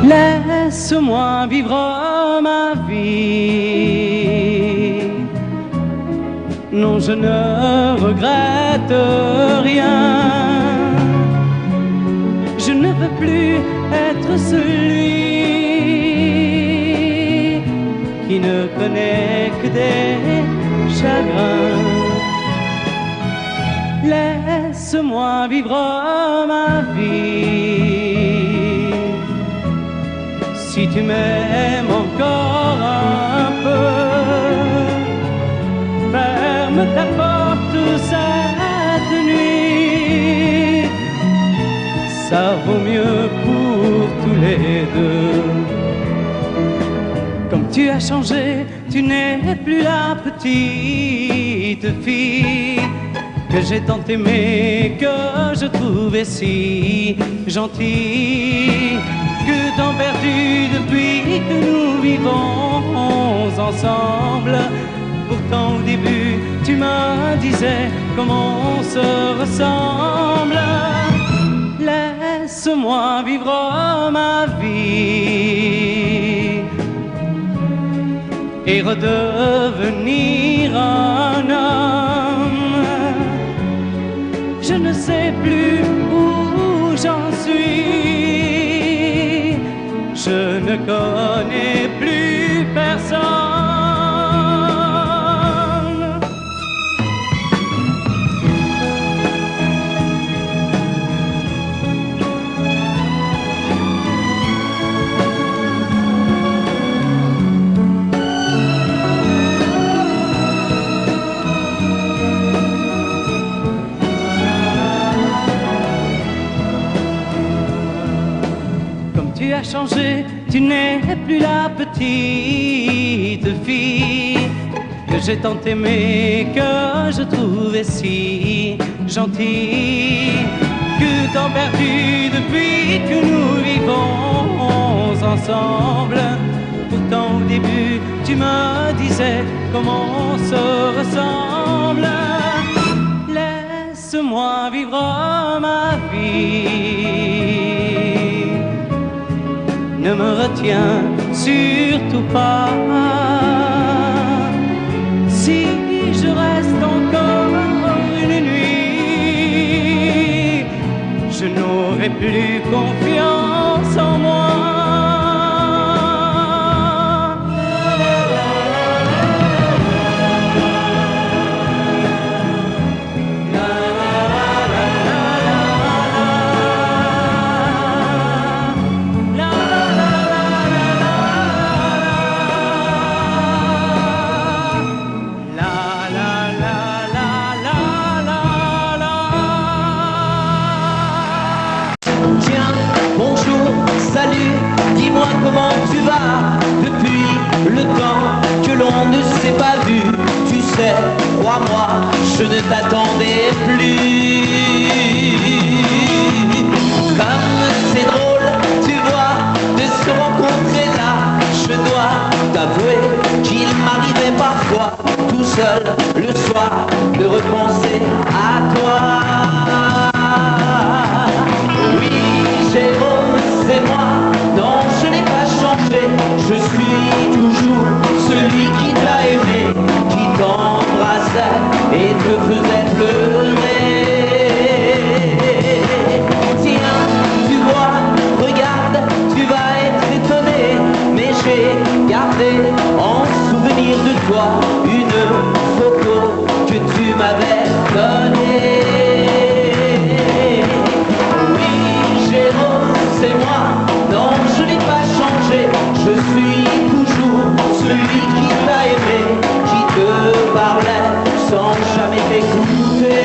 Laisse-moi vivre ma vie. Non, je ne regrette rien. Je ne veux plus être celui qui ne connaît que des chagrins. Laisse-moi vivre ma vie. Si tu m'aimes encore un peu, ferme ta porte cette nuit. Ça vaut mieux pour tous les deux. Comme tu as changé, tu n'es plus la petite fille que j'ai tant aimée, que je trouvais si gentille. Que temps perdu depuis que nous vivons ensemble. Pourtant au début tu me disais comment on se ressemble. laisse-moi vivre ma vie et redevenir un homme. Je ne sais plus où j'en suis, je ne connais plus personne. Tu as changé, tu n'es plus la petite fille que j'ai tant aimée, que je trouvais si gentille. Que temps perdu depuis que nous vivons ensemble. Pourtant au début tu me disais comment on se ressemble. Laisse-moi vivre ma vie, ne me retiens surtout pas. Si je reste encore une nuit, je n'aurai plus confiance en moi. Comment tu vas depuis le temps que l'on ne s'est pas vu? Tu sais, crois-moi, je ne t'attendais plus. Comme c'est drôle, tu vois, de se rencontrer là. Je dois t'avouer qu'il m'arrivait parfois, tout seul le soir, de repenser à toi. Oui, Jérôme, c'est moi. Non, je n'ai pas changé, je suis toujours celui qui t'a aimé, qui t'embrassait et te faisait pleurer. Tiens, tu vois, regarde, tu vas être étonné, mais j'ai gardé en souvenir de toi une photo que tu m'avais donnée. Oui, Jérôme, c'est moi. Non, je n'ai pas changé, je suis toujours celui qui t'a aimé, qui te parlait sans jamais t'écouter.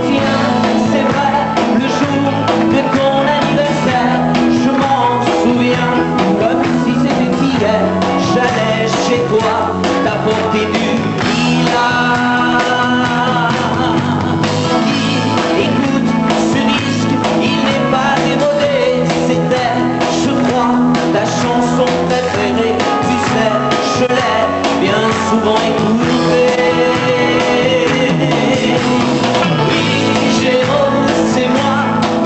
Tiens, c'est vrai, le jour de ton anniversaire, je m'en souviens comme si c'était hier. J'allais chez toi t'apporter du lilas. Écoute, ce disque, il n'est pas démodé, c'était, je crois, ta chanson préférée. Tu sais, je l'ai bien souvent écoutée. Oui, Jérôme, c'est moi,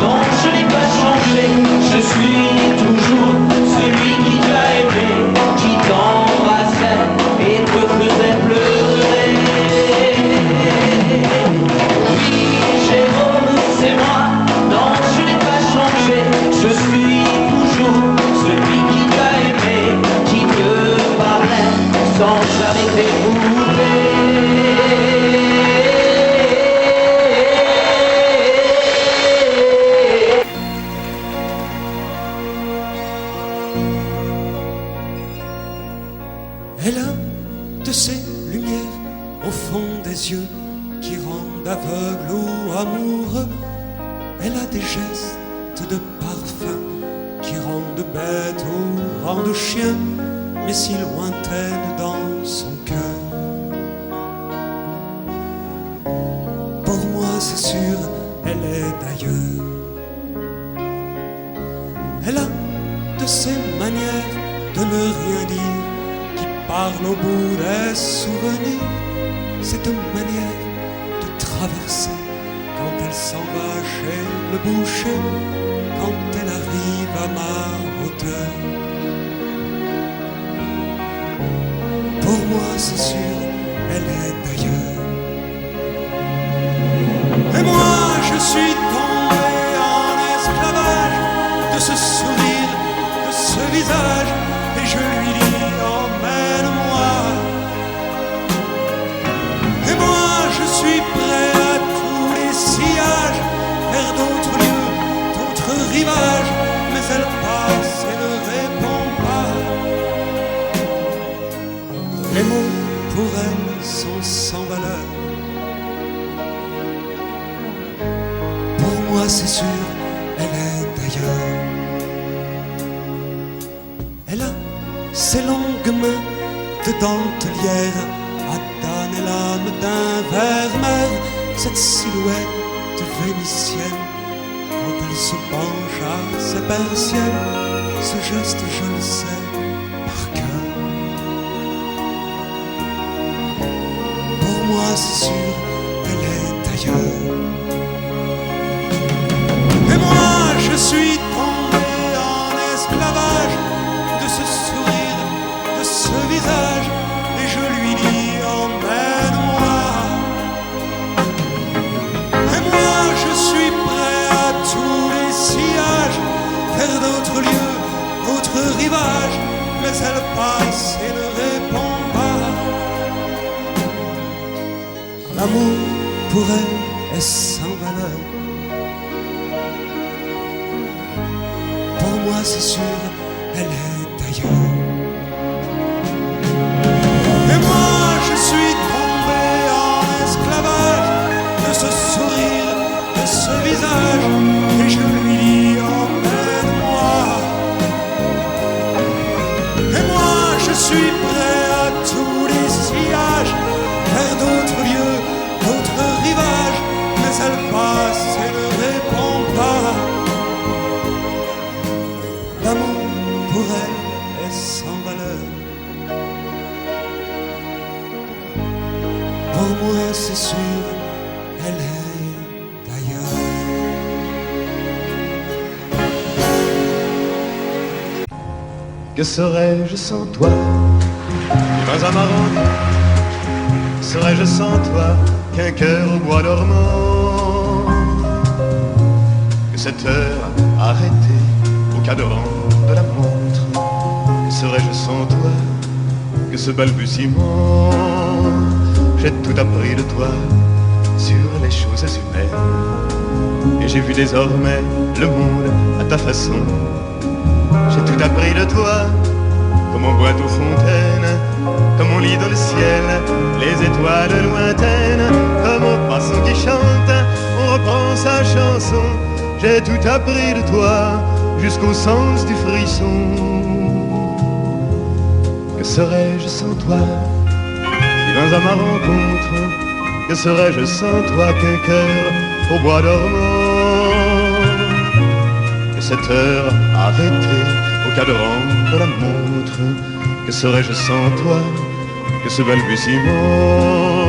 non, je n'ai pas changé, je suis toujours celui qui t'a aimé, qui t'embrassait et te faisait pleurer. Oui, Jérôme, c'est moi, non, je n'ai pas changé, je suis toujours celui qui t'a aimé, qui te parlait sans jamais t'écouter. Elle a de ces lumières au fond des yeux qui rendent aveugle ou amoureux. Elle a des gestes de parfum qui rendent bête ou rendent chien, mais si lointaine dans son cœur. Pour moi c'est sûr, elle est d'ailleurs. Elle a de ces manières de ne rien dire, qui parle au bout des souvenirs. Cette manière de traverser quand elle s'en va chez le boucher quand elle arrive à ma hauteur. Pour moi c'est sûr, elle est d'ailleurs. Et moi je suis tombé en esclavage de ce sourire, de ce visage, et je lui dis emmène-moi. Et moi je suis prêt à tous les sillages, vers d'autres lieux, d'autres rivages, mais elle passe et ne répond pas. Les mots pour elle sont sans valeur. Pour moi c'est sûr, elle est d'ailleurs. Elle a ses longues mains de dentelière à damner l'âme d'un vermeer. Cette silhouette vénitienne, quand elle se penche à ses persiennes, ce geste je le sais par cœur. Pour moi c'est sûr, elle est d'ailleurs. Et moi je suis tombé en esclavage de ce sourire, de ce visage, et je lui dis emmène-moi. Et moi je suis prêt à tous les sillages, vers d'autres lieux, d'autres rivages, mais elle passe et ne répond pas. L'amour pour elle est sans valeur. Pour moi c'est sûr, elle est d'ailleurs. Et moi je suis tombé en esclavage de ce sourire, de ce visage, et je lui dis emmène-moi. Et moi je suis prêt à tous les sillages, vers d'autres lieux, d'autres rivages, mais elle passe et ne répond pas. L'amour pour elle est sans valeur. Pour moi c'est sûr, elle est d'ailleurs. Que serais-je sans toi? Pas amarant. Serais-je sans toi qu'un cœur au bois dormant? Que cette heure arrêtée au cadran de la montre? Que serais-je sans toi que ce balbutiement? J'ai tout appris de toi sur les choses humaines, et j'ai vu désormais le monde à ta façon. J'ai tout appris de toi, comme on boit aux fontaines, comme on lit dans le ciel les étoiles lointaines, comme au passant qui chante, on reprend sa chanson. J'ai tout appris de toi, jusqu'au sens du frisson. Que serais-je sans toi? Tu viens à ma rencontre. Que serais-je sans toi qu'un cœur au bois dormant? Que cette heure arrêtée au cadran de la montre? Que serais-je sans toi que ce balbutiement?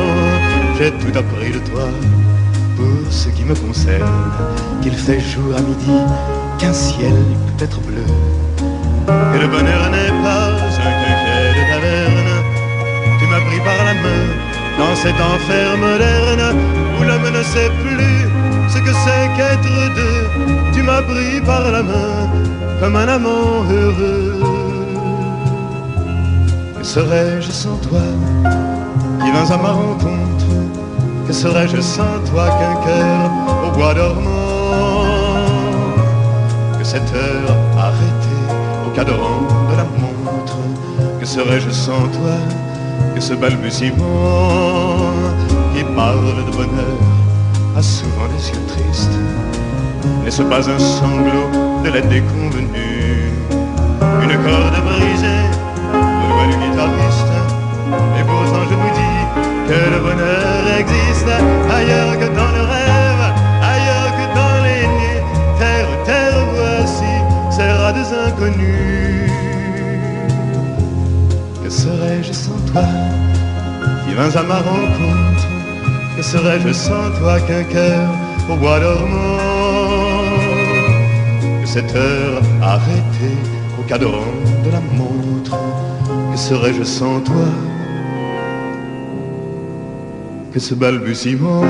J'ai tout appris de toi pour ce qui me concerne, qu'il fait jour à midi, qu'un ciel peut être bleu, que le bonheur n'est pas un quinquet de taverne. Tu m'as pris par la main dans cet enfer moderne où l'homme ne sait plus ce que c'est qu'être deux. Tu m'as pris par la main comme un amant heureux. Que serais-je sans toi qui vins à ma rencontre? Que serais-je sans toi qu'un cœur au bois dormant? Que cette heure arrêtée au cadran de la montre? Que serais-je sans toi que ce balbutiement qui parle de bonheur a souvent des yeux tristes? N'est-ce pas un sanglot de la déconvenue? Une corde brisée aux doigts du guitariste? Et pourtant je vous dis que le bonheur existe ailleurs que dans le rêve, ailleurs que dans les nuits. Terre, terre, voici ces rades inconnus. Que serais-je sans toi qui vins à ma rencontre? Que serais-je sans toi qu'un cœur au bois dormant? cette heure arrêtée au cadran de la montre. Que serais-je sans toi? Que ce balbutiement.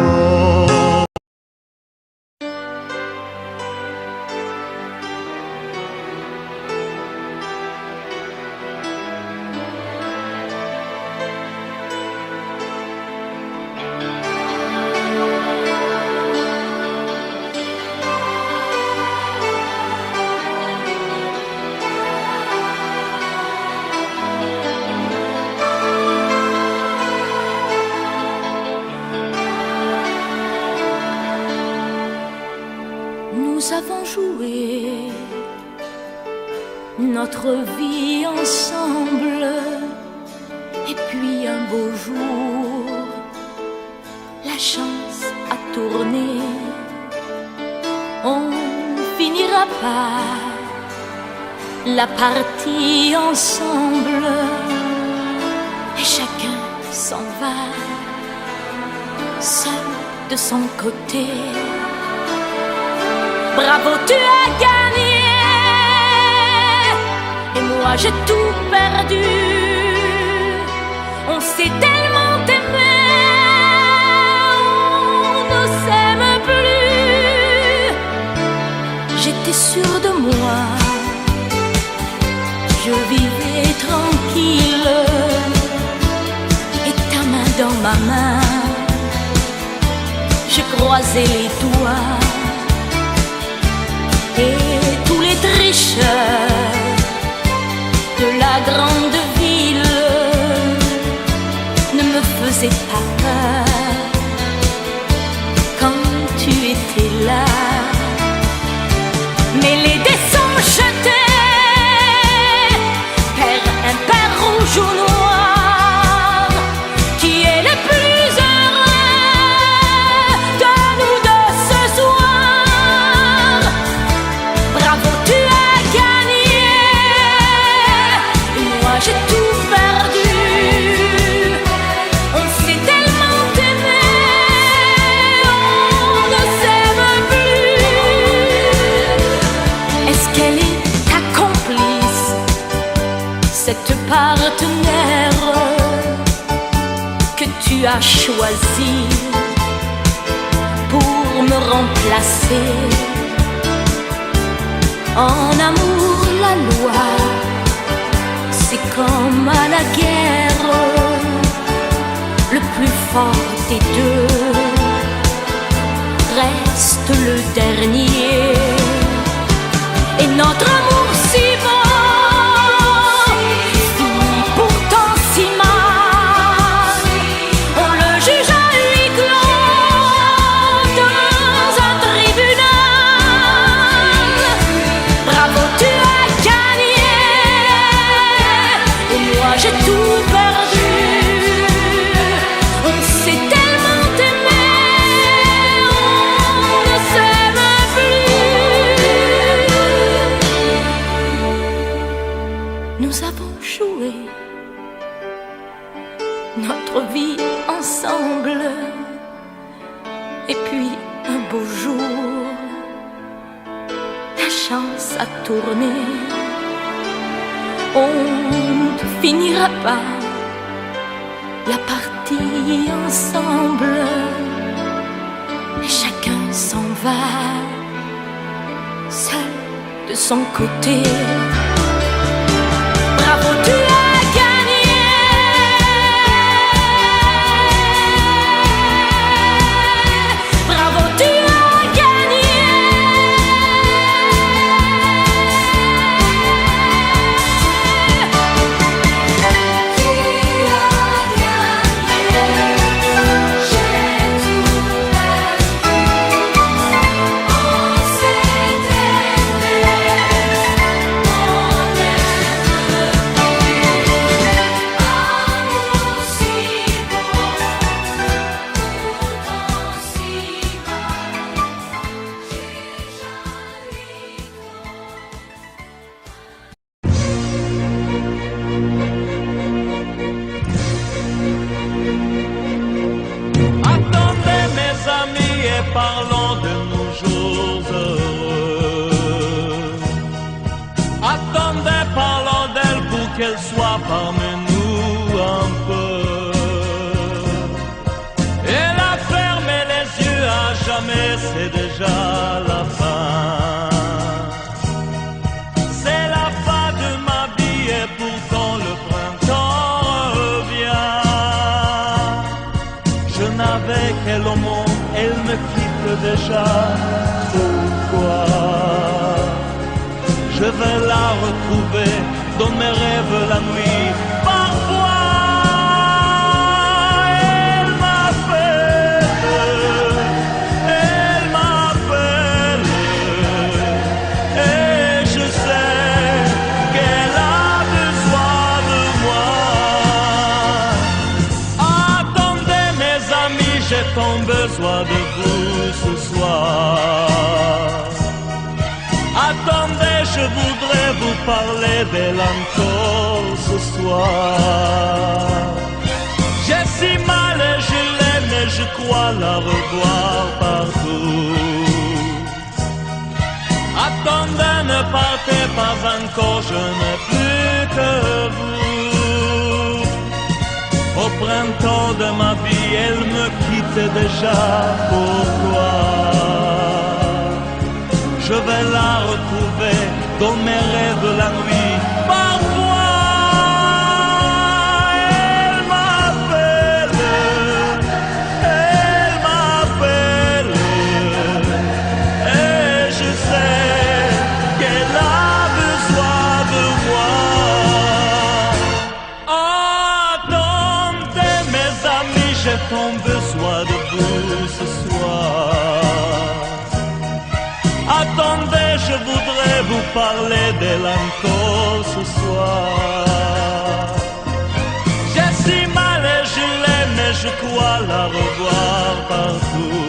Nous avons joué notre vie ensemble, et puis un beau jour, la chance a tourné. On finira par la partie ensemble, et chacun s'en va, seul de son côté. Bravo, tu as gagné, et moi j'ai tout perdu. On s'est tellement aimé, on ne s'aime plus. J'étais sûre de moi, je vivais tranquille, et ta main dans ma main, je croisais les doigts. Et tous les tricheurs de la grande ville ne me faisaient pas peur quand tu étais là. Mais les dés sont jetés, pair impair, rouge ou noir, qui est le plus heureux de nous deux ce soir. Bravo, tu as gagné, et moi j'ai tout perdu. On s'est tellement aimé, on ne s'aime plus. Est-ce qu'elle est ta complice, cette partenaire que tu as choisi pour me remplacer? En amour, la loi, c'est comme à la guerre, le plus fort des deux reste le dernier. Et notre amour si beau finit pourtant si mal. On le juge à huis clos dans un tribunal. Bravo, tu as gagné, et moi j'ai tout perdu. On s'est tellement aimé, on ne s'aime plus. Nous avons joué notre vie ensemble, et puis un beau jour, la chance a tourné. On ne finira pas la partie ensemble, et chacun s'en va, seul de son côté. Bravo, tu as gagné, bravo, tu as gagné. On parle-nous un peu. Elle a fermé les yeux à jamais, c'est déjà la fin. C'est la fin de ma vie et pourtant le printemps revient. Je n'avais qu'elle au monde, elle me quitte déjà. Pourquoi? Je vais la retrouver dans mes rêves la nuit. Parfois, elle m'appelle, et je sais qu'elle a besoin de moi. Attendez mes amis, j'ai tant besoin de vous ce soir. Attendez, je voudrais vous parler d'elle encore ce soir. J'ai si mal et je l'aime et je crois la revoir partout. Attendez, ne partez pas encore, je n'ai plus que vous. Au printemps de ma vie, elle me quitte déjà, pourquoi? Je vais la retrouver dans mes rêves la nuit. Parfois, elle m'appelle, et je sais qu'elle a besoin de moi. Attendez mes amis, j'ai tant besoin de vous ce soir. Attendez, je voudrais vous parler d'elle encore ce soir. J'ai si mal et je l'aime et je crois la revoir partout.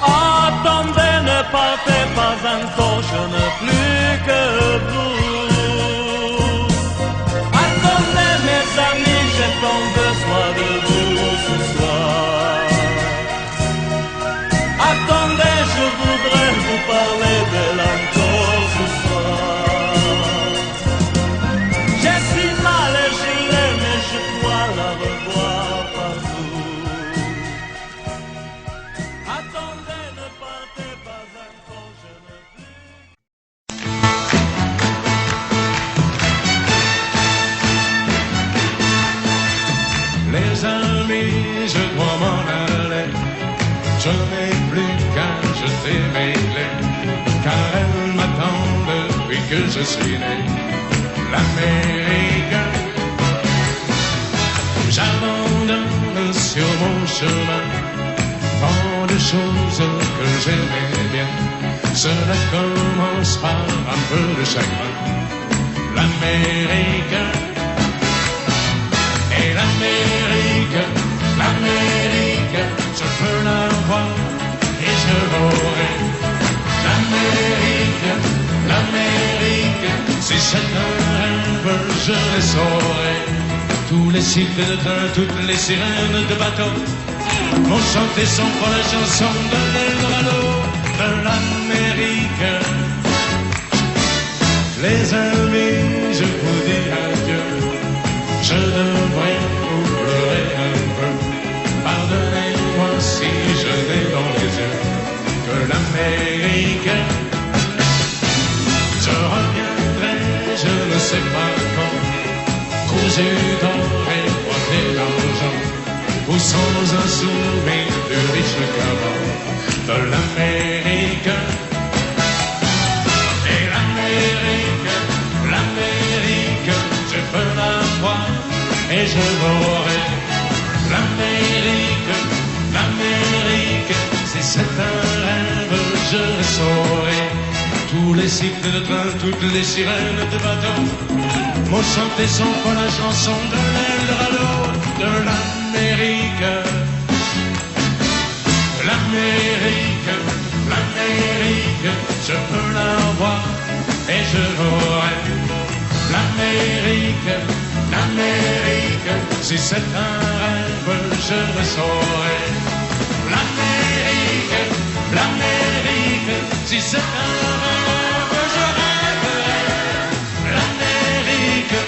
Attendez, ne partez pas encore, je n'ai plus que vous. Attendez mes amis, j'ai tant besoin de vous ce soir. Attendez, je voudrais vous parler d'elle encore ce soir. J'ai si mal et je l'aime et je crois la revoir partout. Attendez, ne partez pas encore, je n'ai plus. Les amis, je dois m'en aller. Je n'ai plus qu'à jeter mes clés, car elles m'attendent depuis que je suis né. L'Amérique, j'abandonne sur mon chemin tant de choses que j'aimais bien. Cela commence par un peu de chagrin. L'Amérique, et l'Amérique, l'Amérique, je peux la voir et je l'aurai. L'Amérique, l'Amérique, si c'est un rêve, je les saurai. Tous les cycles de train, toutes les sirènes de bateau vont chanter son pour la chanson de l'Eldorado de l'Amérique. Les amis, je vous dis adieu. Je devrais vous pleurer un peu. Pardonnez-moi si je n'ai dans les yeux que l'Amérique. Je reviendrai, je ne sais pas quand, cousu d'or et boité d'argent, ou sans un souvenir plus riche qu'avant de l'Amérique. Et l'Amérique, l'Amérique, je peux la voir et je l'aurai. L'Amérique, l'Amérique, si c'est un rêve, je le saurai. Tous les cycles de train, toutes les sirènes de bateau m'ont chanté son pour la chanson de l'Eldorado de l'Amérique. L'Amérique, l'Amérique, je peux la voir et je l'aurai. L'Amérique, l'Amérique, si c'est un rêve, je le saurai. L'Amérique, l'Amérique, si c'est un rêve, je rêverai. L'Amérique,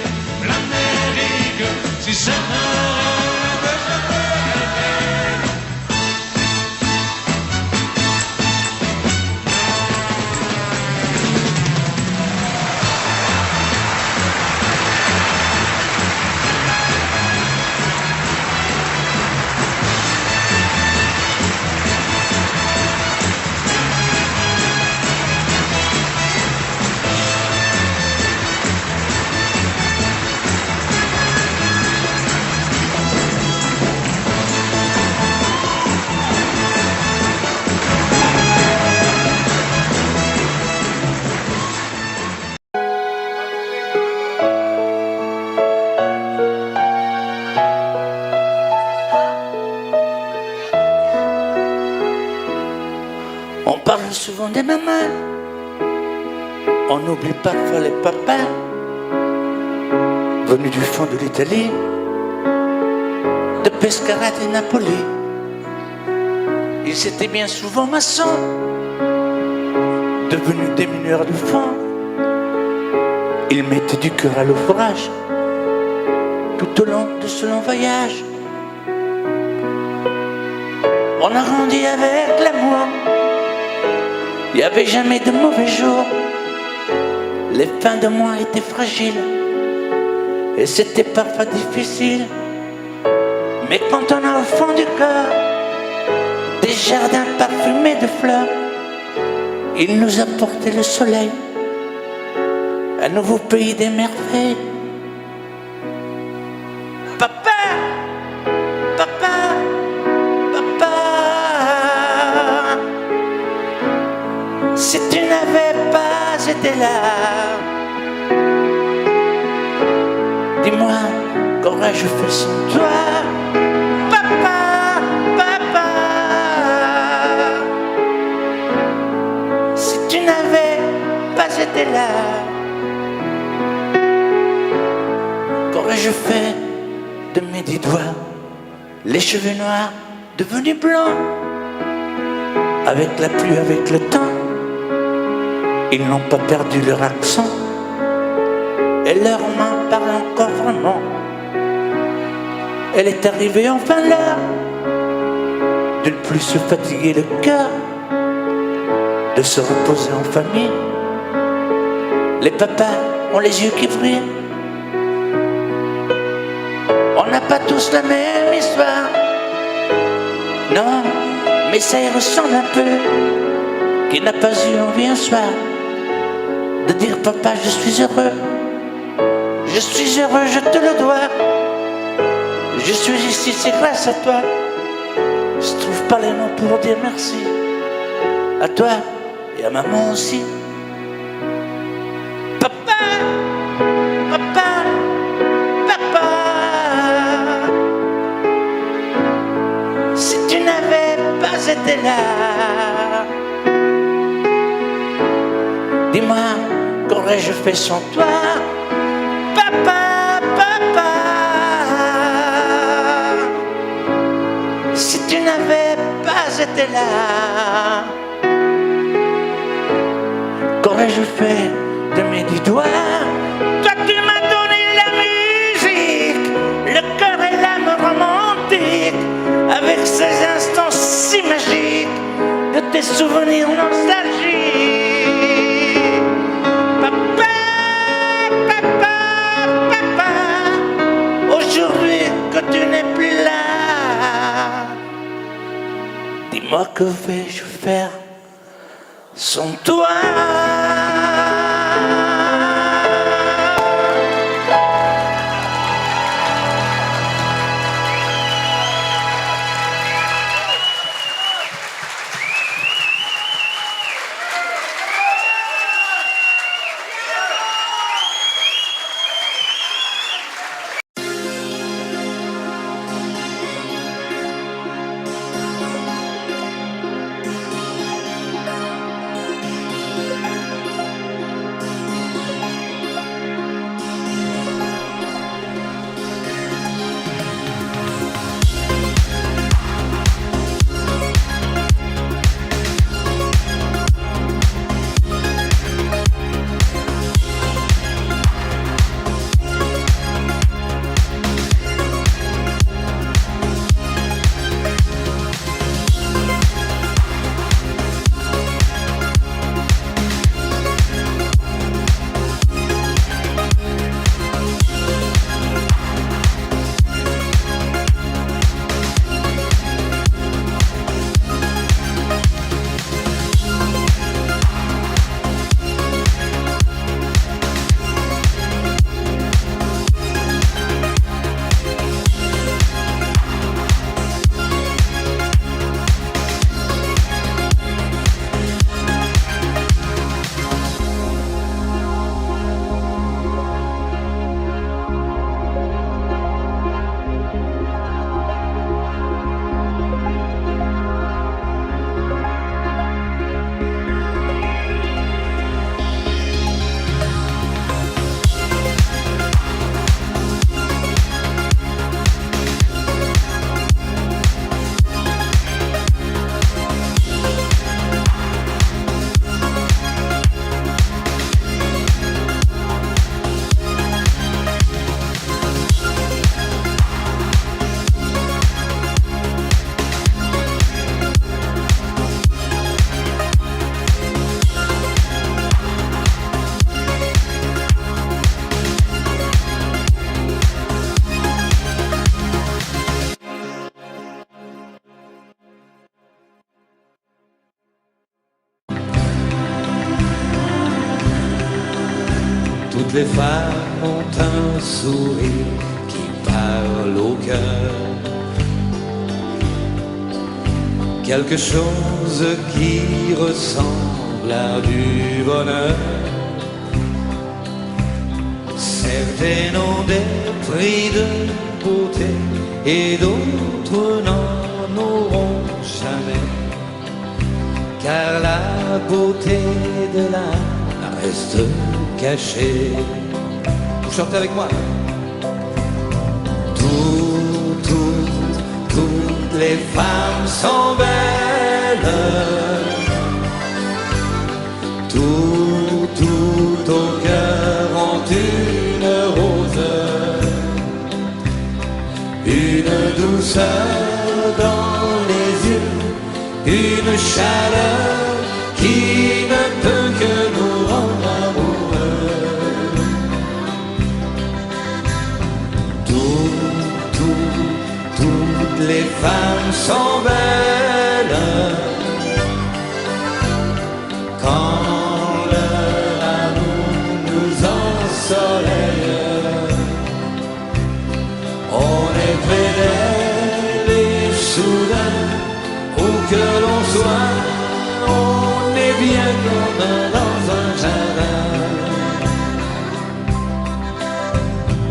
On parle souvent des mamans, on oublie parfois les papas venus du fond de l'Italie, de Pescara et Napoli. Ils étaient bien souvent maçons, devenus des mineurs de fond. Ils mettaient du cœur à l'ouvrage tout au long de ce long voyage. On a grandi avec l'amour, il n'y avait jamais de mauvais jours. Les fins de mois étaient fragiles et c'était parfois difficile. Mais quand on a au fond du cœur des jardins parfumés de fleurs, il nous a porté le soleil, un nouveau pays des merveilles. Papa, papa, papa, si tu n'avais pas été là, dis-moi, qu'aurais-je fait sans toi? Papa, papa, si tu n'avais pas été là, qu'aurais-je fait de mes 10 doigts? Les cheveux noirs devenus blancs, avec la pluie, avec le temps, ils n'ont pas perdu leur accent, et leur main parle encore vraiment. Elle est arrivée enfin l'heure de ne plus se fatiguer le cœur, de se reposer en famille. Les papas ont les yeux qui brillent. On n'a pas tous la même histoire, non, mais ça y ressemble un peu. Qui n'a pas eu envie un soir de dire papa, je suis heureux, je suis heureux, je te le dois. Je suis ici, c'est grâce à toi. Je trouve pas les mots pour dire merci. À toi et à maman aussi. Papa, papa, papa, si tu n'avais pas été là, dis-moi, qu'aurais-je fait sans toi? Papa, papa, si tu n'avais pas été là, qu'aurais-je fait de mes 10 doigts? Toi tu m'as donné la musique, le cœur et l'âme romantique, avec ces instants si magiques de tes souvenirs nostalgiques. Papa, papa, papa, aujourd'hui que tu n'es plus là, dis-moi, que vais-je faire sans toi? Toutes les femmes ont un sourire qui parle au cœur. Quelque chose qui ressemble à du bonheur. Certaines ont des prix de beauté et d'autres n'en auront jamais. Car la beauté de l'âme reste cachée. Vous chantez avec moi. Toutes les femmes sont belles. Tout au cœur ont une rose, une douceur dans les yeux, une chaleur qui ne peut que nous rendre amoureux. Toutes les femmes sont belles quand leur amour nous ensoleille. On est près d'elle et soudain, où que l'on soit, on est bien comme dans un jardin.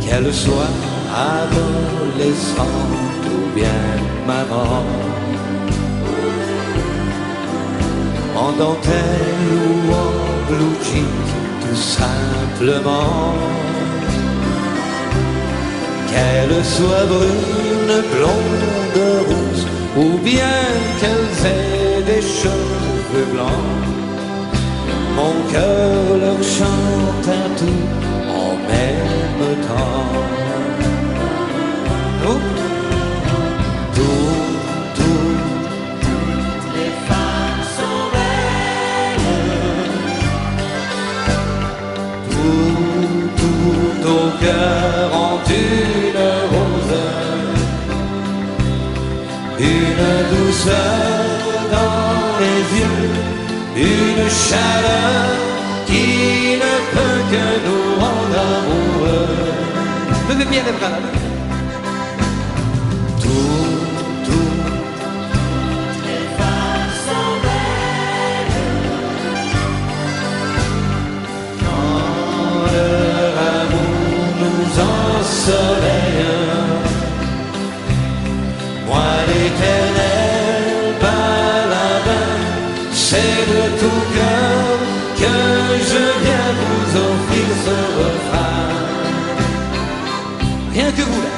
Qu'elle soit adolescente ou bien maman, en dentelle ou en blue jeans, tout simplement. Qu'elle soit brune, blonde, rousse, ou bien qu'elles aient des cheveux blancs, mon cœur leur chante un tout en même temps. Toutes les femmes sont belles. Tout au cœur ont une rose, une douceur dans les yeux, une chaleur qui ne peut que nous rendre amoureux. Levez bien les bras là. Toutes les femmes sont belles quand leur amour nous ensoleille. Moi l'éternel baladin, c'est de tout cœur que je viens vous offrir ce refrain. Rien que vous là.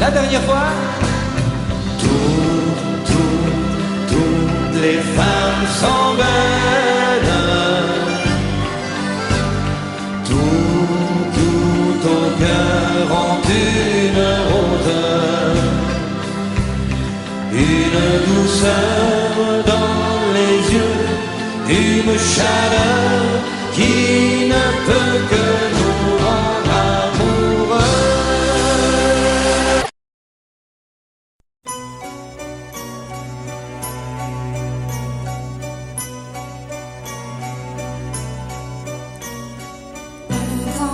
La dernière fois. Toutes les femmes sont belles. Tout au cœur ont une rose, une douceur dans les yeux, une chaleur qui ne peut que nous rendre amoureux.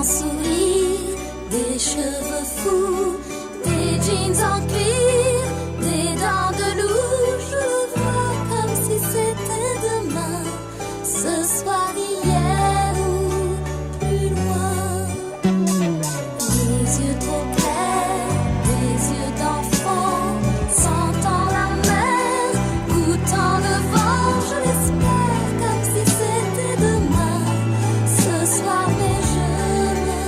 Sourire, des cheveux fous, des jeans en cuir, des dents de loup. Je le vois comme si c'était demain, ce soir, hier ou plus loin. Les yeux trop clairs, des yeux d'enfant, sentant la mer, goûtant le vent. Je l'espère comme si c'était demain, ce soir, mais je me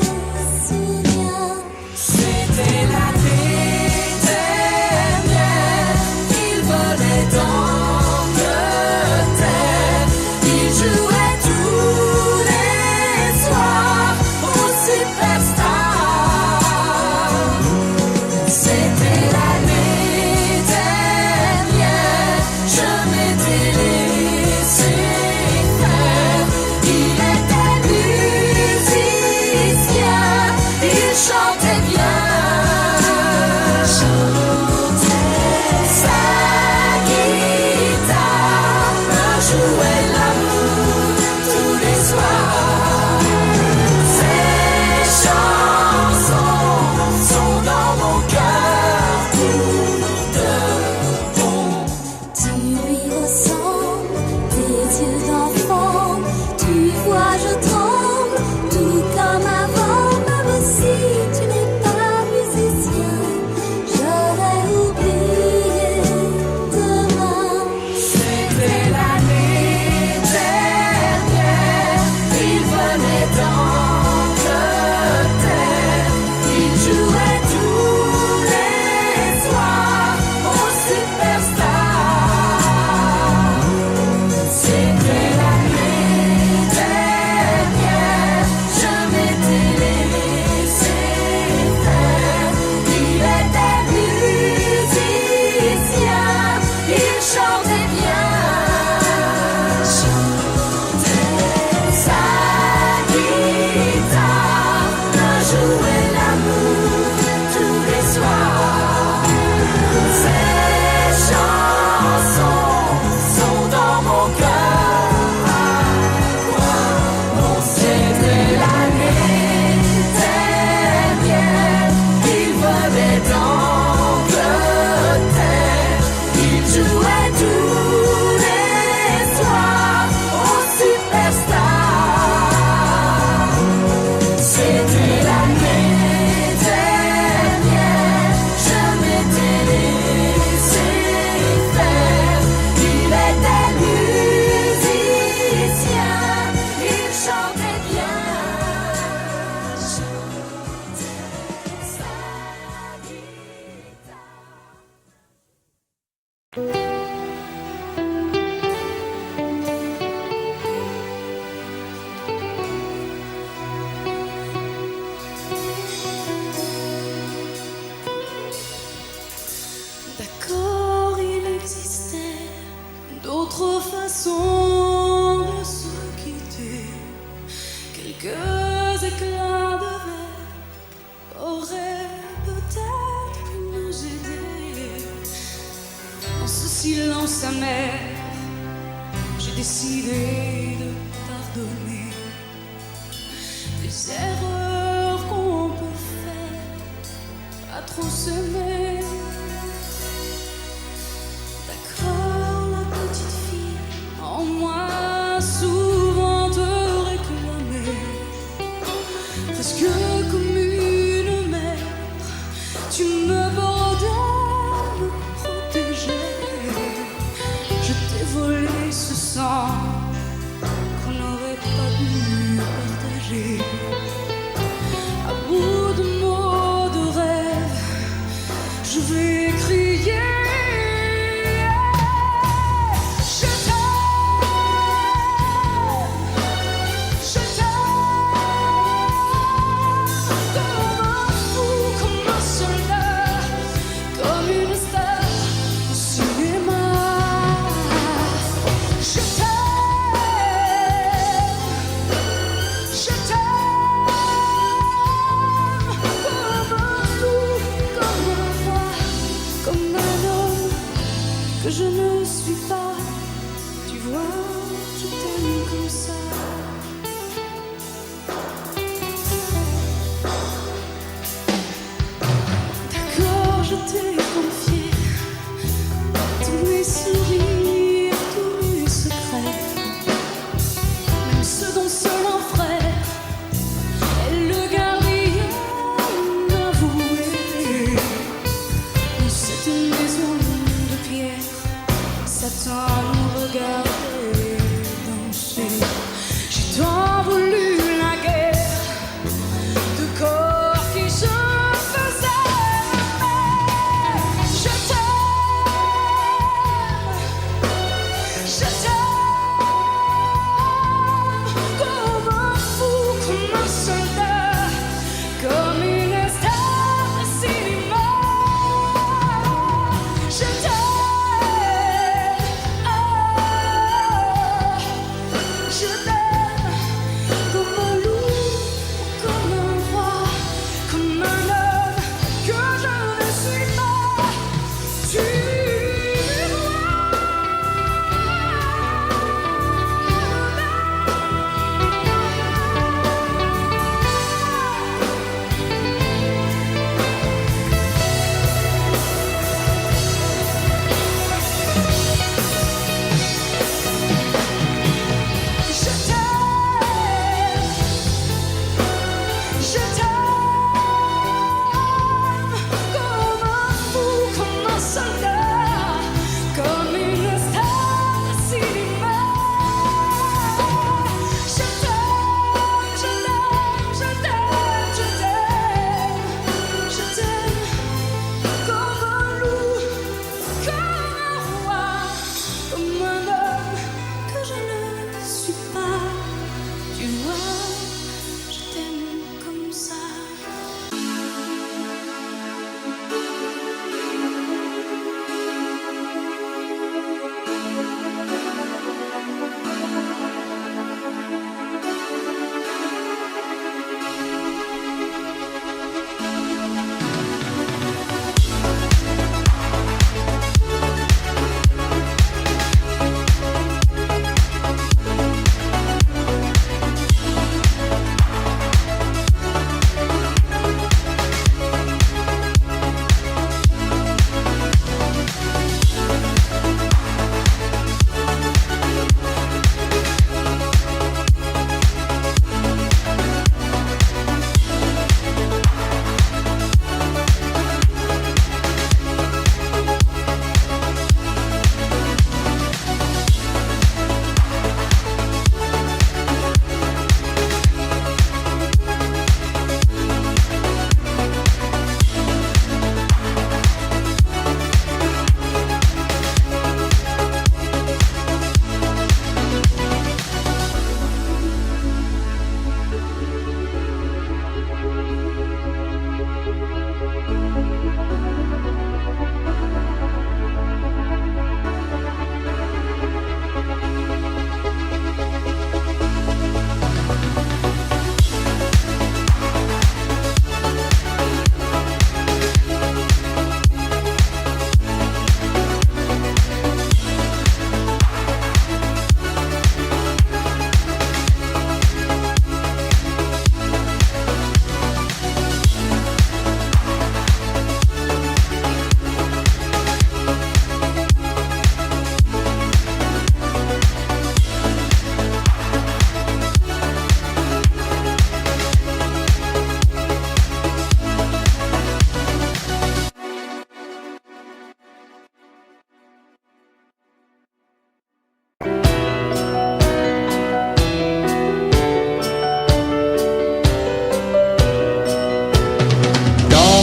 souviens. C'était l'année dernière, il volait d'Angleterre, il jouait tous les soirs au Superstar. Quelques éclats de verre auraient peut-être pu nous aider. Dans ce silence amer, j'ai décidé de pardonner les erreurs qu'on peut faire à trop s'aimer. D'accord, la petite fille en moi souvent te réclamait, presque comme une mère, tu me bordais, me protégeais. Je t'ai volé ce sang qu'on n'aurait pas dû partager. À bout de mots, de rêves, je vais crier. Que je ne suis pas, tu vois, je t'aime comme ça. D'accord, je t'ai confié tous mes sourires, tous mes secrets, même ceux dont seul un frère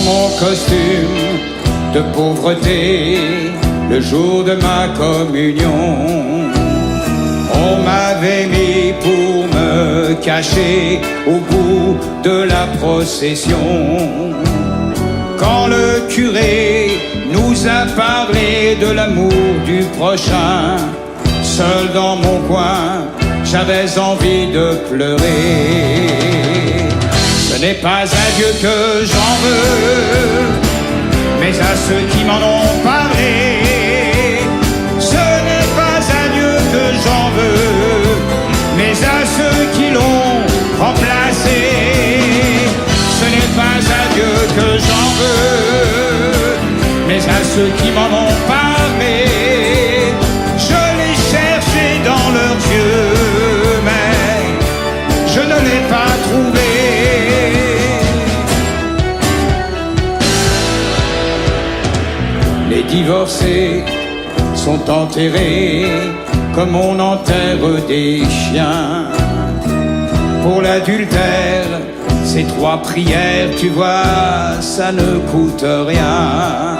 mon costume de pauvreté le jour de ma communion. On m'avait mis pour me cacher au bout de la procession. Quand le curé nous a parlé de l'amour du prochain, seul dans mon coin, j'avais envie de pleurer. Ce n'est pas à Dieu que j'en veux, mais à ceux qui m'en ont parlé. Ce n'est pas à Dieu que j'en veux, mais à ceux qui l'ont remplacé. Ce n'est pas à Dieu que j'en veux, mais à ceux qui m'en ont parlé. Je l'ai cherché dans leurs yeux, mais je ne l'ai pas trouvé. Les divorcés sont enterrés comme on enterre des chiens. Pour l'adultère, ces 3 prières, tu vois, ça ne coûte rien.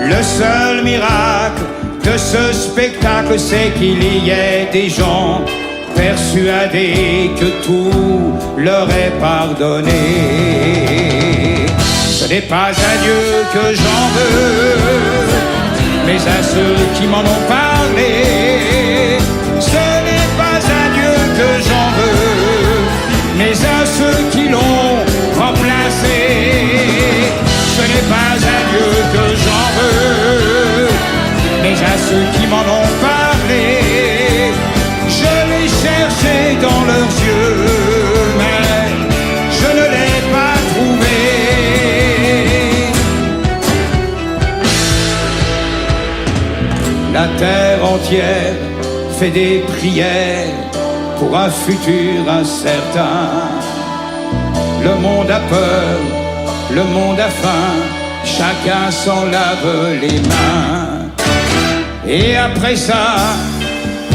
Le seul miracle de ce spectacle, c'est qu'il y ait des gens persuadés que tout leur est pardonné. Ce n'est pas à Dieu que j'en veux, mais à ceux qui m'en ont parlé. Ce n'est pas à Dieu que j'en veux, mais à ceux qui l'ont remplacé. Ce n'est pas à Dieu que j'en veux, mais à ceux qui m'en ont parlé. Je l'ai cherché dans leurs yeux, mais je ne l'ai pas trouvé. La terre entière fait des prières pour un futur incertain. Le monde a peur, le monde a faim, chacun s'en lave les mains. Et après ça,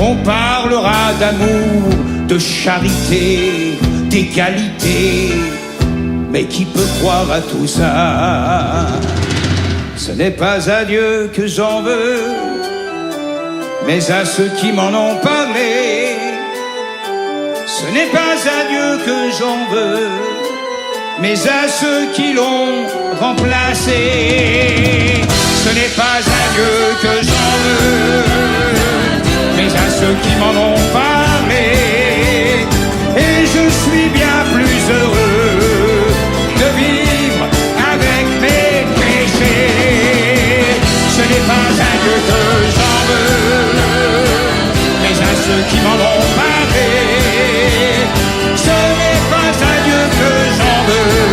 on parlera d'amour, de charité, d'égalité. Mais qui peut croire à tout ça? Ce n'est pas à Dieu que j'en veux, mais à ceux qui m'en ont parlé. Ce n'est pas à Dieu que j'en veux, mais à ceux qui l'ont remplacé. Ce n'est pas à Dieu que j'en veux, mais à ceux qui m'en ont parlé. Et je suis bien plus heureux de vivre avec mes péchés. Ce n'est pas à Dieu que j'en veux, mais à ceux qui m'en ont parlé. Ce n'est pas à Dieu que j'en veux,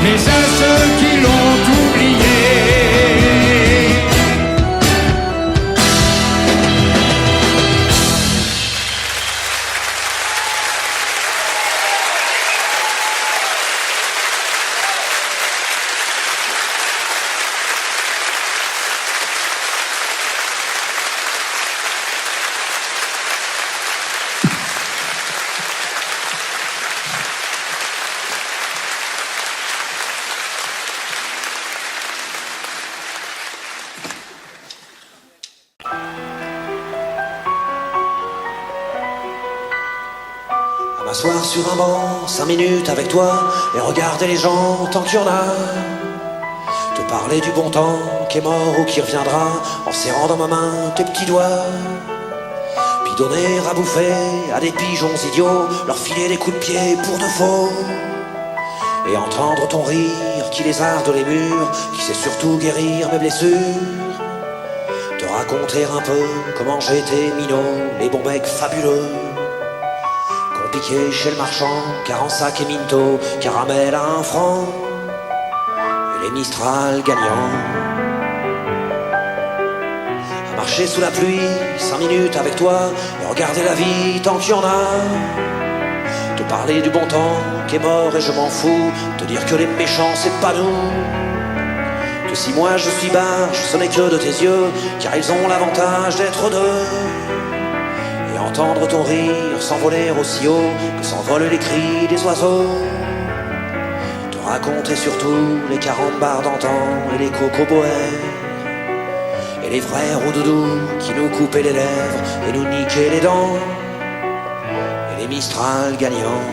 mais à ceux qui l'ont oublié. M'asseoir sur un banc, 5 minutes avec toi, et regarder les gens tant qu'il y en a. Te parler du bon temps qui est mort ou qui reviendra, en serrant dans ma main tes petits doigts. Puis donner à bouffer à des pigeons idiots, leur filer des coups de pied pour de faux. Et entendre ton rire qui lézarde les murs, qui sait surtout guérir mes blessures. Te raconter un peu comment j'étais minot, les bons mecs fabuleux. Piqué chez le marchand, car en sac et minto, caramel à 1 franc, et les Mistral gagnants. À marcher sous la pluie, 5 minutes avec toi, et regarder la vie tant qu'il y en a. Te parler du bon temps qui est mort et je m'en fous, te dire que les méchants c'est pas nous. Que si moi je suis barge, ce n'est que de tes yeux, car ils ont l'avantage d'être deux. Entendre ton rire s'envoler aussi haut que s'envolent les cris des oiseaux. Te raconter surtout les carambars d'antan et les cocoboères et les vrais roudoudous qui nous coupaient les lèvres et nous niquaient les dents et les Mistral gagnants.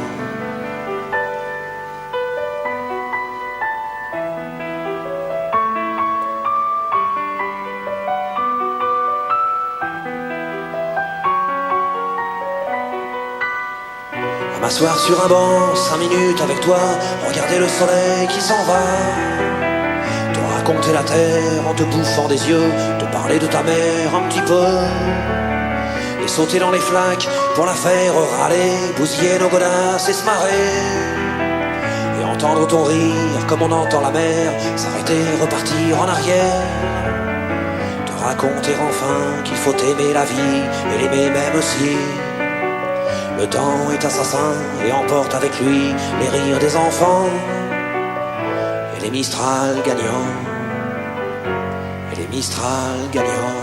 M'asseoir sur un banc, 5 minutes avec toi, regarder le soleil qui s'en va, te raconter la terre en te bouffant des yeux, te parler de ta mère un petit peu, et sauter dans les flaques pour la faire râler, bousiller nos godasses et se marrer, et entendre ton rire comme on entend la mer, s'arrêter, repartir en arrière, te raconter enfin qu'il faut aimer la vie et l'aimer même aussi. Le temps est assassin et emporte avec lui les rires des enfants et les Mistral gagnants, et les Mistral gagnants.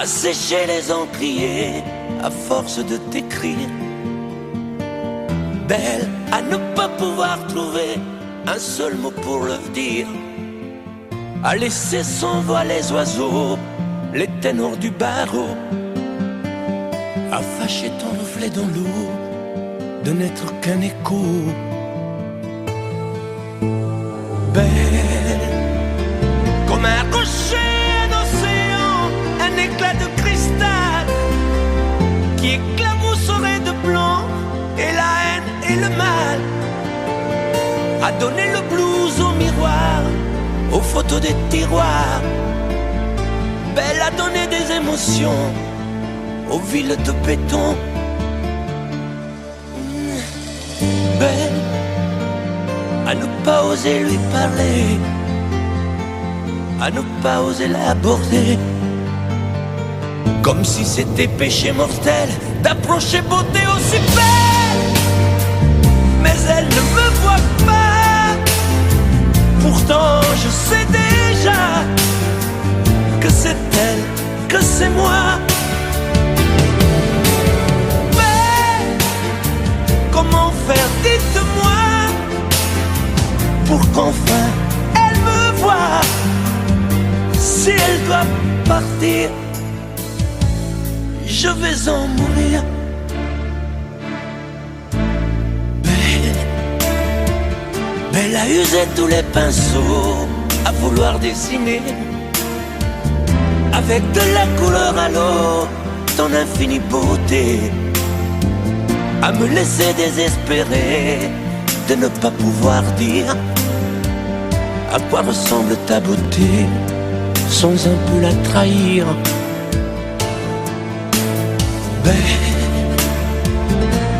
Sécher les encriers à force de t'écrire. Belle à ne pas pouvoir trouver un seul mot pour le dire. À laisser s'envoler les oiseaux, les ténors du barreau. À fâcher ton reflet dans l'eau, de n'être qu'un écho. Belle comme un rocher, un éclat de cristal qui éclabousserait de blanc et la haine et le mal, à donner le blues au miroir, aux photos des tiroirs. Belle à donner des émotions aux villes de béton. Belle à ne pas oser lui parler, à ne pas oser l'aborder, comme si c'était péché mortel d'approcher beauté aussi belle. Mais elle ne me voit pas, pourtant je sais déjà que c'est elle, que c'est moi. Mais comment faire, dites-moi, pour qu'enfin elle me voie. Si elle doit partir, je vais en mourir. Belle a usé tous les pinceaux à vouloir dessiner avec de la couleur à l'eau ton infinie beauté, à me laisser désespérer de ne pas pouvoir dire à quoi ressemble ta beauté sans un peu la trahir.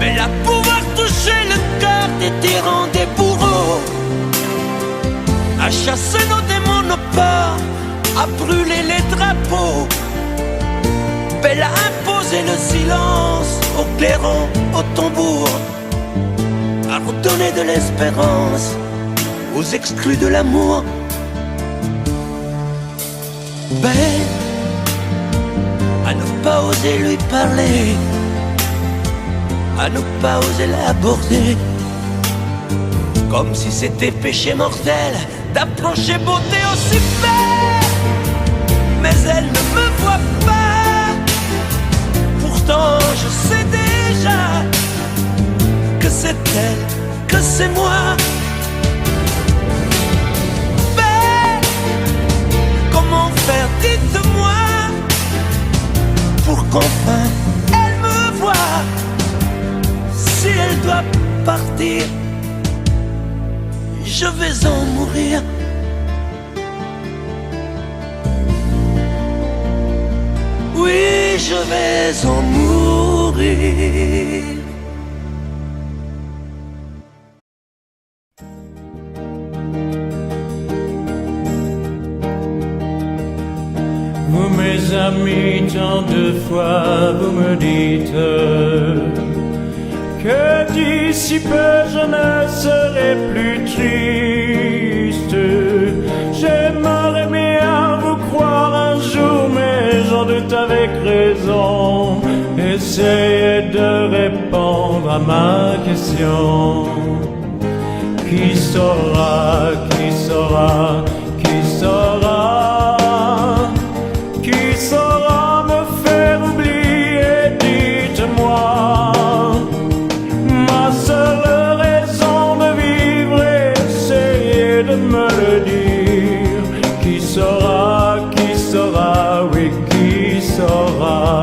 Belle à pouvoir toucher le cœur des tyrans, des bourreaux, à chasser nos démons, nos peurs, à brûler les drapeaux. Belle à imposer le silence aux clairons, aux tambours, à redonner de l'espérance aux exclus de l'amour. Belle à ne pas oser lui parler, à ne pas oser l'aborder, comme si c'était péché mortel d'approcher beauté aussi belle. Mais elle ne me voit pas, pourtant je sais déjà que c'est elle, que c'est moi. Belle, comment faire, dites-moi, pour qu'enfin elle me voie. Si elle doit partir, je vais en mourir. Oui, je vais en mourir. mes amis, tant de fois vous me dites que d'ici peu je ne serai plus triste. J'aimerais bien vous croire un jour, mais j'en doute avec raison. Essayez de répondre à ma question. Qui saura, qui saura, qui saura, qui saura me faire oublier, dites-moi. Ma seule raison de vivre, essayez de me le dire. Qui saura, oui, qui saura.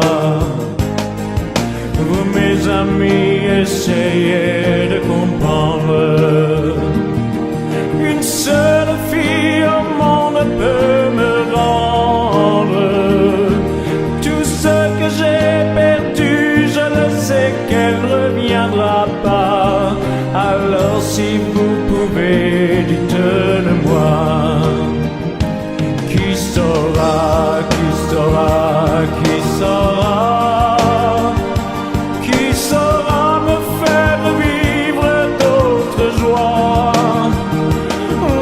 Vous mes amis, essayez de comprendre. Une seule fille au monde peut me rendre tout ce que j'ai perdu. Je le sais qu'elle reviendra pas. Alors si vous pouvez, dites-le-moi. Qui saura, qui saura, qui saura, qui saura me faire vivre d'autres joies.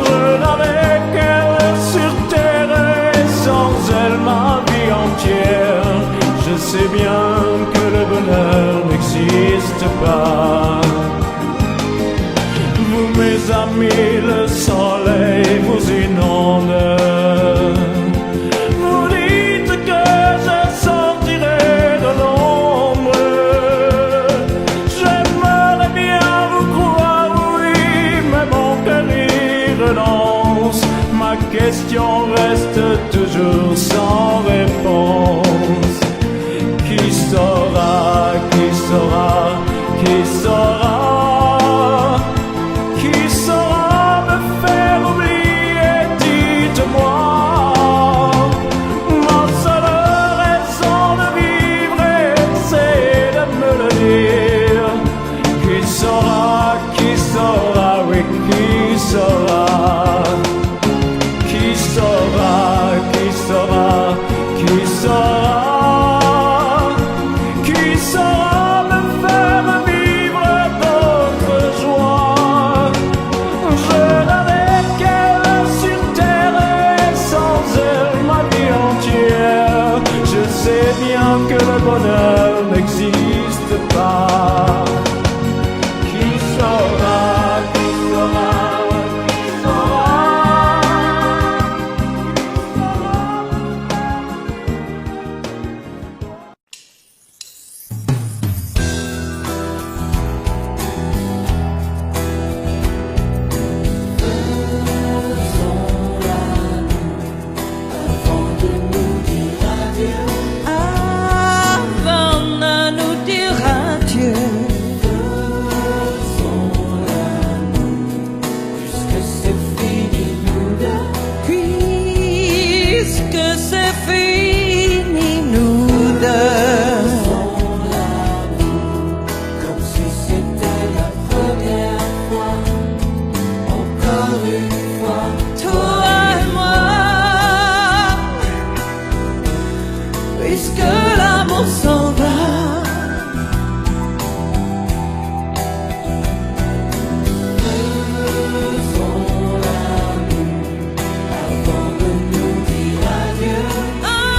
Je n'avais qu'elle sur terre et sans elle ma vie entière. Je sais bien que le bonheur n'existe pas. Vous mes amis, le soleil vous inonde. Vous dites que je sortirai de l'ombre. J'aimerais bien vous croire, oui, mais mon cœur y renonce. Ma question reste toujours sans réponse. Qui saura, qui saura, qui saura? Qui saura me faire oublier, dites-moi. Ma seule raison de vivre, c'est de me le dire. Qui saura, oui, qui saura. Qui saura, qui saura, qui saura. Qui saura me faire vivre d'autres joies. Je n'avais qu'elle sur terre et sans elle ma vie entière. Je sais bien que le bonheur n'existe pas. Qui saura, qui saura, qui saura. Ah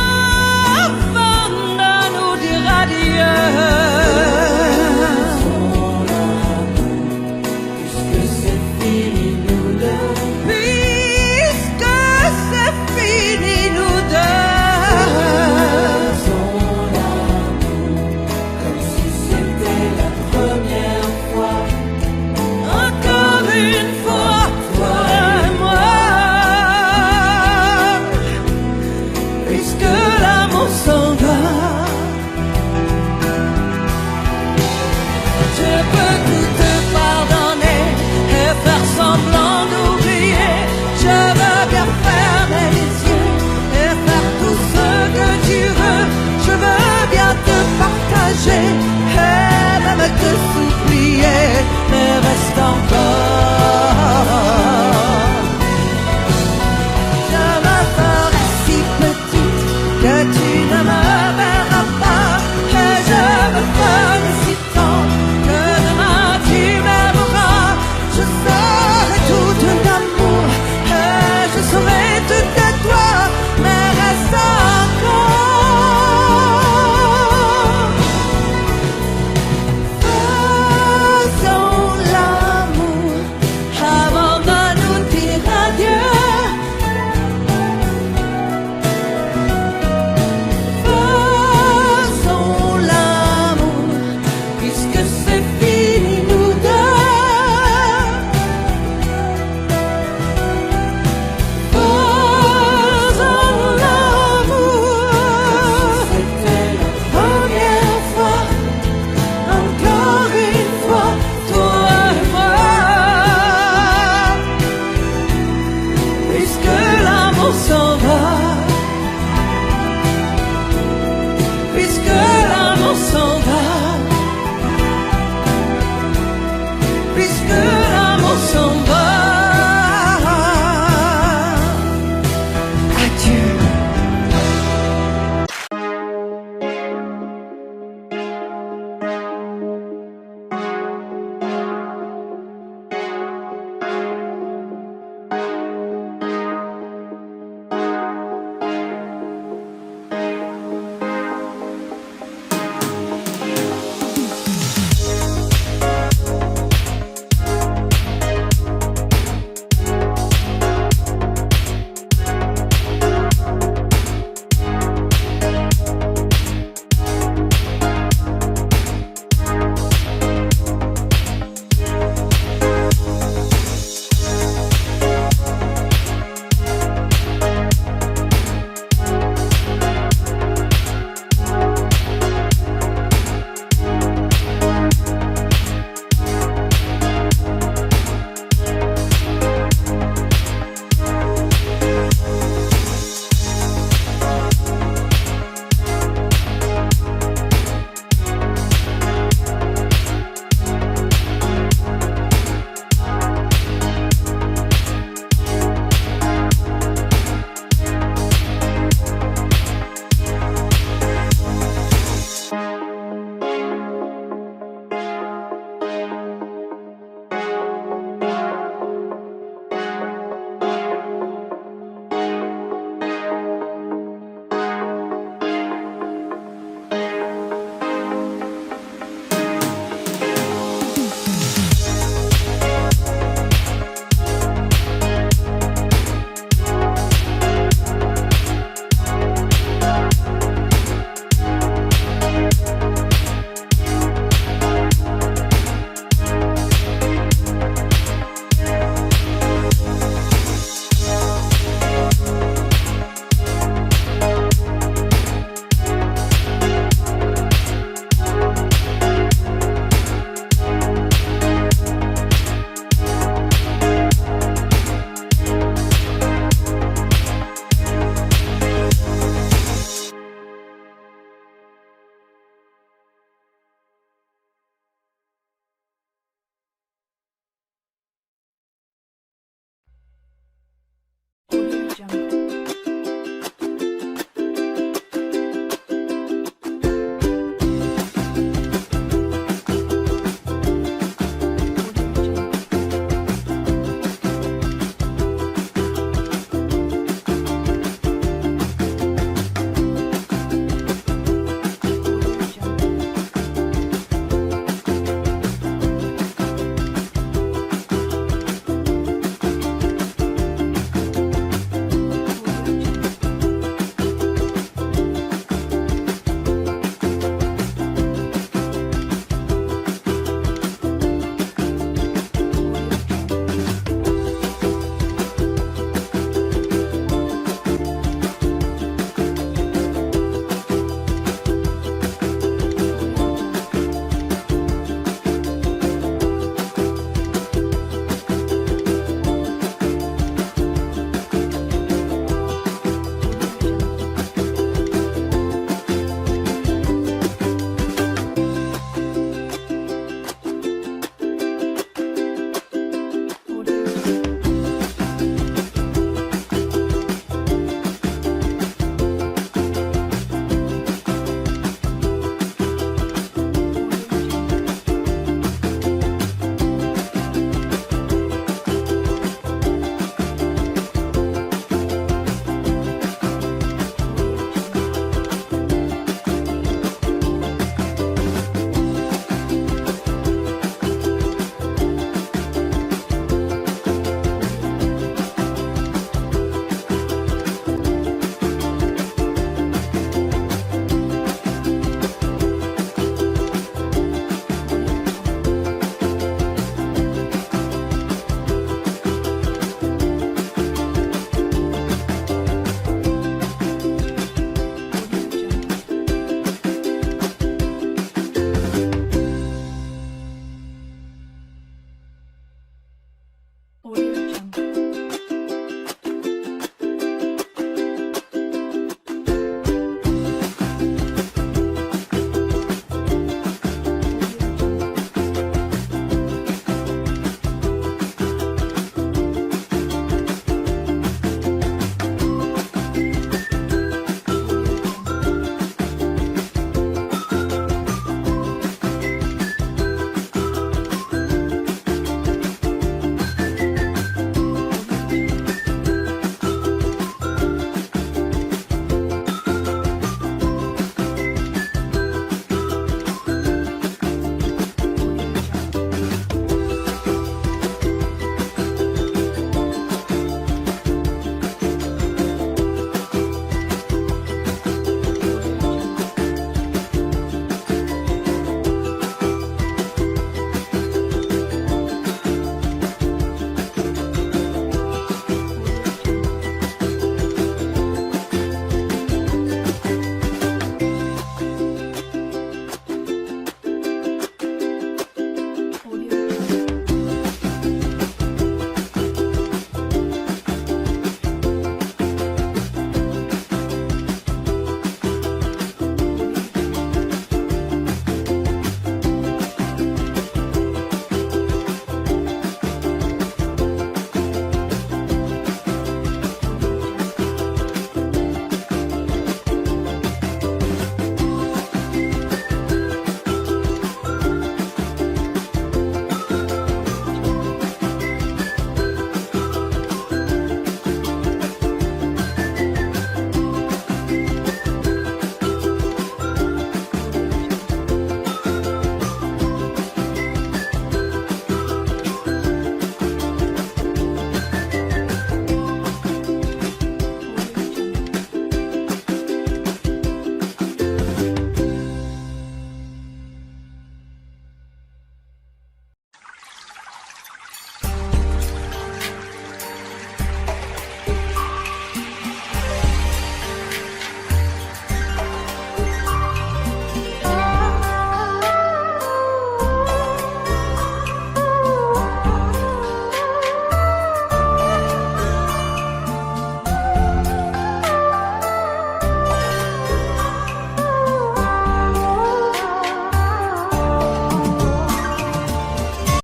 puisque l'amour s'en va.